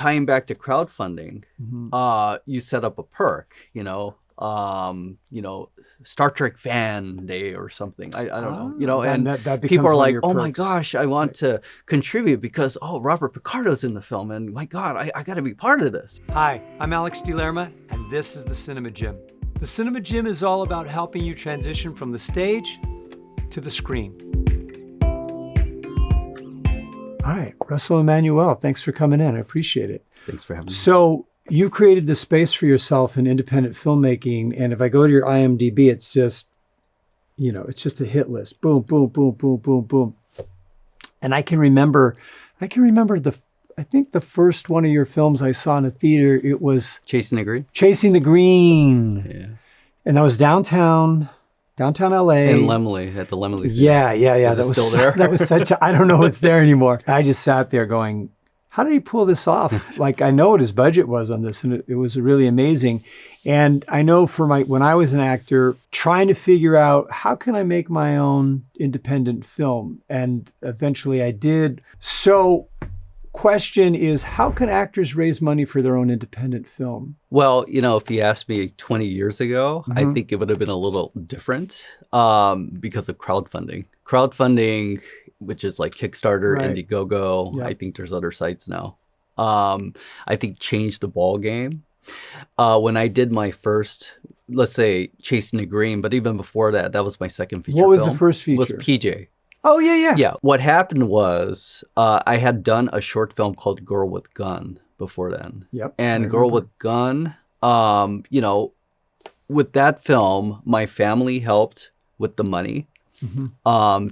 tying back to crowdfunding, Mm-hmm. you set up a perk, Star Trek fan day or something. I don't know, and that becomes people are one of like, your oh my perks. gosh, I want to contribute because, Robert Picardo's in the film. And my God, I got to be part of this. Hi, I'm Alex DeLerma, and this is the Cinema Gym. The Cinema Gym is all about helping you transition from the stage to the screen. All right, Russ Emanuel, thanks for coming in. I appreciate it. Thanks for having me. So you've created the space for yourself in independent filmmaking, and if I go to your IMDb, it's just, it's just a hit list. Boom, boom, boom, boom, boom, boom. And I can remember I think the first one of your films I saw in a theater, it was Chasing the Green. Chasing the Green. Yeah. And that was downtown LA. In Lemley, at the Lemley Theater. Yeah. Is it still there? That was such I don't know if it's there anymore. I just sat there going, how did he pull this off? Like, I know what his budget was on this, and it was really amazing. And I know when I was an actor, trying to figure out how can I make my own independent film? And eventually I did. So question is, how can actors raise money for their own independent film? Well, if you asked me 20 years ago, I think it would have been a little different because of crowdfunding. Crowdfunding, which is like Kickstarter, Right. Indiegogo, Yep. I think there's other sites now, I think changed the ball game. When I did my first, let's say, Chasing the Green, but even before that, that was my second feature film. What was the first feature? Was PJ. Oh, yeah. Yeah. What happened was I had done a short film called Girl with Gun before then. Yep. And Girl with Gun, with that film, my family helped with the money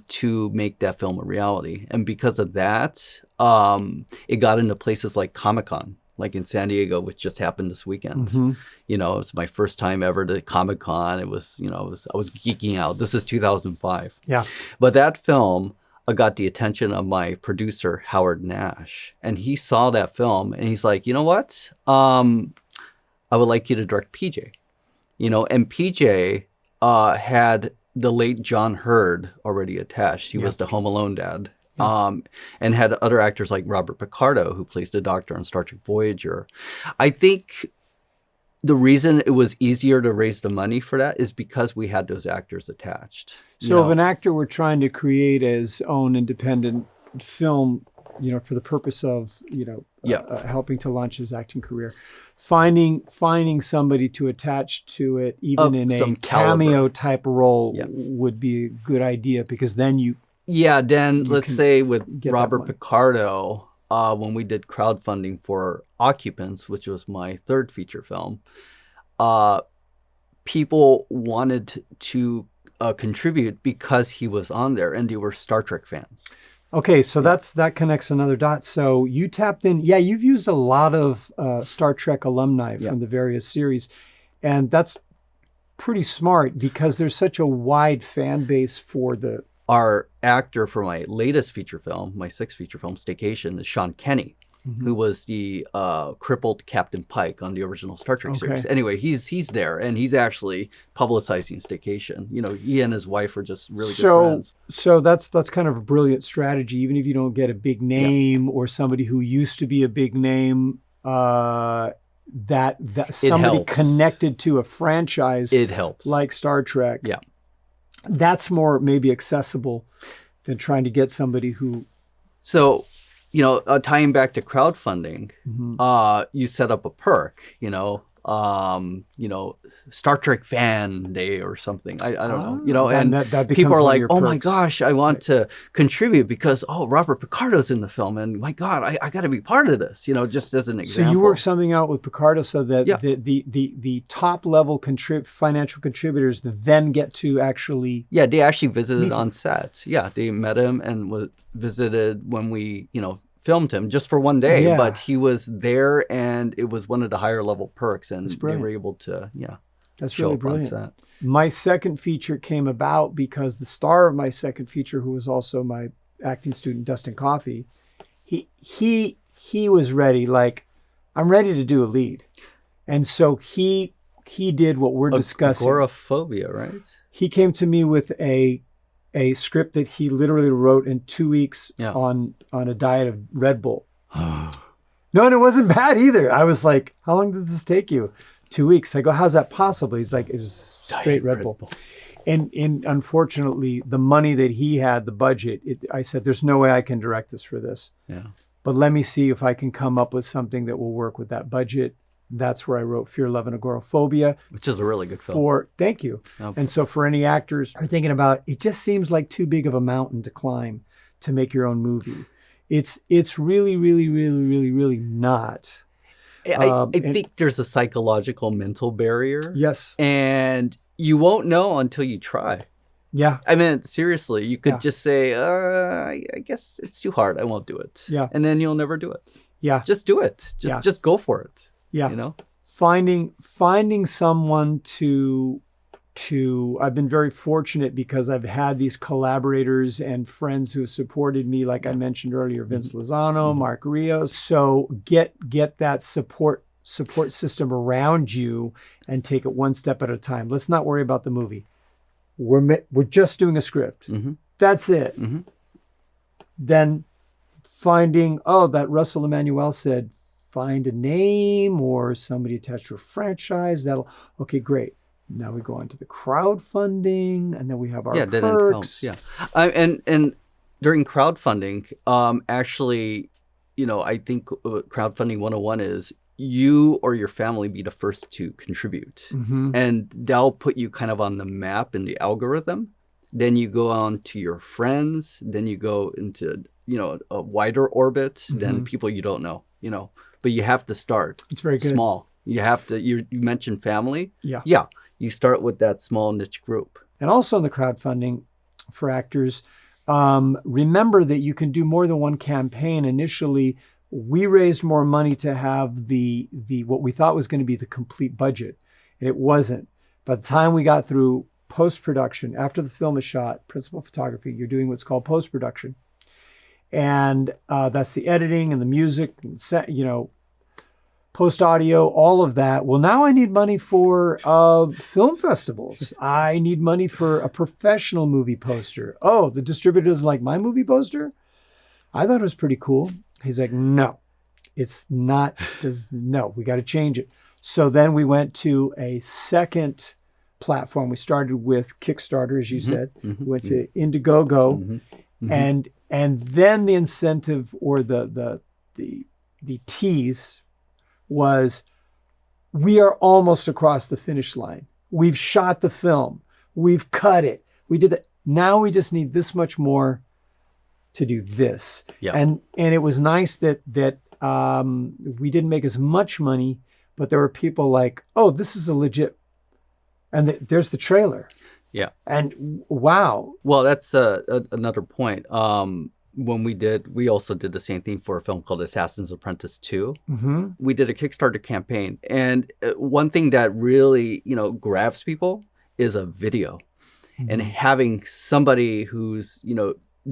to make that film a reality. And because of that, it got into places like Comic-Con, like in San Diego, which just happened this weekend. It was my first time ever to Comic-Con. It was, I was geeking out. This is 2005. Yeah. But that film got the attention of my producer, Howard Nash. And he saw that film and he's like, you know what? I would like you to direct PJ. And PJ had the late John Hurd already attached. He was the Home Alone dad. And had other actors like Robert Picardo, who plays the Doctor on Star Trek Voyager. I think the reason it was easier to raise the money for that is because we had those actors attached. So if an actor were trying to create his own independent film, for the purpose of, helping to launch his acting career, finding somebody to attach to it, even in a cameo type role, would be a good idea, because then let's say with Robert Picardo, when we did crowdfunding for Occupants, which was my third feature film, people wanted to contribute because he was on there and they were Star Trek fans. Okay, so that connects another dot. So you tapped in. Yeah, you've used a lot of Star Trek alumni from the various series, and that's pretty smart because there's such a wide fan base for the... Our actor for my latest feature film, my sixth feature film, Staycation, is Sean Kenny, who was the crippled Captain Pike on the original Star Trek series. Anyway, he's there, and he's actually publicizing Staycation. He and his wife are just really good friends. So that's kind of a brilliant strategy, even if you don't get a big name or somebody who used to be a big name, that somebody connected to a franchise. It helps. Like Star Trek. Yeah. That's more maybe accessible than trying to get somebody who... So, tying back to crowdfunding, you set up a perk, Star Trek fan day or something. I don't know, and that people are like, oh perks. my gosh, I want to contribute because, Robert Picardo's in the film and my God, I got to be part of this, just as an example. So you work something out with Picardo so that the top level financial contributors then get to actually... Yeah, they actually visited on set. Yeah, they met him and visited when we, filmed him just for one day, but he was there and it was one of the higher level perks and they were able to, That's show really up brilliant. on set. My second feature came about because the star of my second feature, who was also my acting student, Dustin Coffey, he was ready, like, I'm ready to do a lead. And so he did what we're discussing. Agoraphobia, right? He came to me with a script that he literally wrote in 2 weeks on a diet of Red Bull. No, and it wasn't bad either. I was like, how long did this take you? 2 weeks. I go, how's that possible? He's like, it was straight Red Bull. And unfortunately, the money that he had, the budget, I said, there's no way I can direct this for this. Yeah. But let me see if I can come up with something that will work with that budget. That's where I wrote Fear, Love, and Agoraphobia. Which is a really good film. Thank you. Okay. And so for any actors who are thinking about, it just seems like too big of a mountain to climb to make your own movie. It's really, really, really, really, really not. I think there's a psychological mental barrier. Yes. And you won't know until you try. Yeah. I mean, seriously, you could just say, I guess it's too hard. I won't do it. Yeah. And then you'll never do it. Yeah. Just do it. Just go for it. Yeah. You know? Finding someone to I've been very fortunate because I've had these collaborators and friends who have supported me, like I mentioned earlier, Vince Lozano, Mark Rios. So get that support system around you and take it one step at a time. Let's not worry about the movie. We're just doing a script. Mm-hmm. That's it. Mm-hmm. Then finding, that Russell Emanuel said, find a name or somebody attached to a franchise. Okay, great. Now we go on to the crowdfunding, and then we have our perks. Yeah, and during crowdfunding, actually, I think crowdfunding 101 is you or your family be the first to contribute, and that'll put you kind of on the map in the algorithm. Then you go on to your friends. Then you go into a wider orbit than people you don't know. But you have to start. It's very good. Small. You have to. You mentioned family. Yeah. You start with that small niche group. And also in the crowdfunding for actors, remember that you can do more than one campaign. Initially, we raised more money to have the what we thought was going to be the complete budget, and it wasn't. By the time we got through post-production, after the film is shot, principal photography, you're doing what's called post-production. And that's the editing and the music, and post-audio, all of that. Well, now I need money for film festivals. I need money for a professional movie poster. Oh, the distributor doesn't like my movie poster? I thought it was pretty cool. He's like, no, it's not. No, we got to change it. So then we went to a second platform. We started with Kickstarter, as you said. We went to Indiegogo. And then the incentive or the tease was, we are almost across the finish line. We've shot the film. We've cut it. We did that. Now we just need this much more to do this. Yeah. And it was nice that we didn't make as much money, but there were people like, oh, this is a legit, and there's the trailer. Yeah. And wow. Well, that's another point. When we also did the same thing for a film called Assassin's Apprentice 2. We did a Kickstarter campaign. And one thing that really, grabs people is a video. And having somebody who's,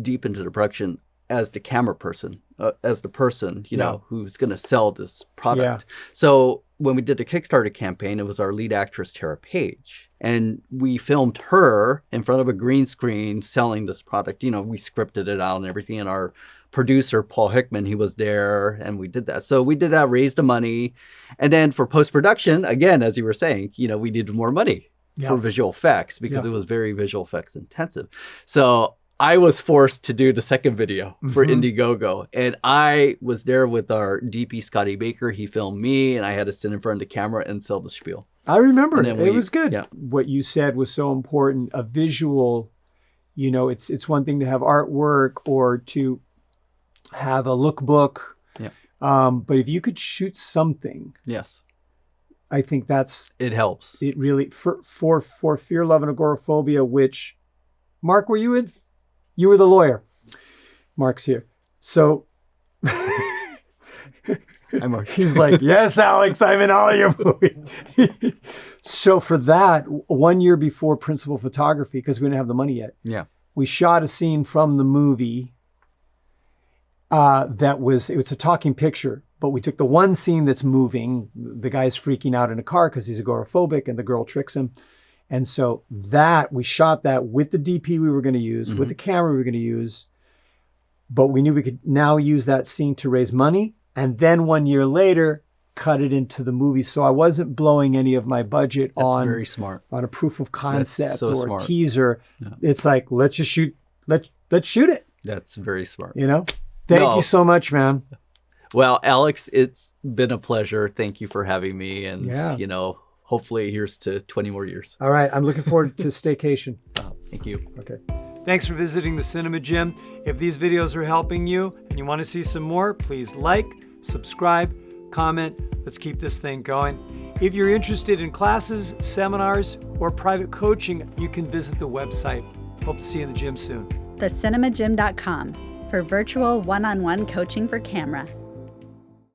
deep into the production as the camera person, as the person, who's going to sell this product. Yeah. So when we did the Kickstarter campaign, it was our lead actress, Tara Page. And we filmed her in front of a green screen selling this product. We scripted it out and everything. And our producer, Paul Hickman, he was there and we did that. So we did that, raised the money. And then for post-production, again, as you were saying, we needed more money for visual effects because it was very visual effects intensive. So I was forced to do the second video for Indiegogo. And I was there with our DP, Scotty Baker. He filmed me and I had to sit in front of the camera and sell the spiel. I remember it. It was good. Yeah. What you said was so important. A visual, it's one thing to have artwork or to have a lookbook. Yeah. But if you could shoot something. Yes. I think it helps. It really, for Fear, Love, and Agoraphobia, which, Mark, were you in? You were the lawyer. Mark's here. So he's like, yes, Alex, I'm in all your movies. So for that, 1 year before principal photography, because we didn't have the money yet, we shot a scene from the movie it was a talking picture, but we took the one scene that's moving. The guy's freaking out in a car because he's agoraphobic and the girl tricks him. And so we shot that with the DP we were going to use, with the camera we were going to use, but we knew we could now use that scene to raise money and then 1 year later, cut it into the movie. So I wasn't blowing any of my budget That's on very smart. on a proof of concept so or smart. teaser. Yeah. It's like, let's just shoot, let's shoot it. That's very smart. You know? Thank No. you so much, man. Well, Alex, it's been a pleasure. Thank you for having me. And, Yeah. you know, hopefully here's to 20 more years. All right. I'm looking forward to staycation. Thank you. Okay. Thanks for visiting the Cinema Gym. If these videos are helping you and you want to see some more, please like, subscribe, comment. Let's keep this thing going. If you're interested in classes, seminars, or private coaching, you can visit the website. Hope to see you in the gym soon. TheCinemaGym.com for virtual one-on-one coaching for camera.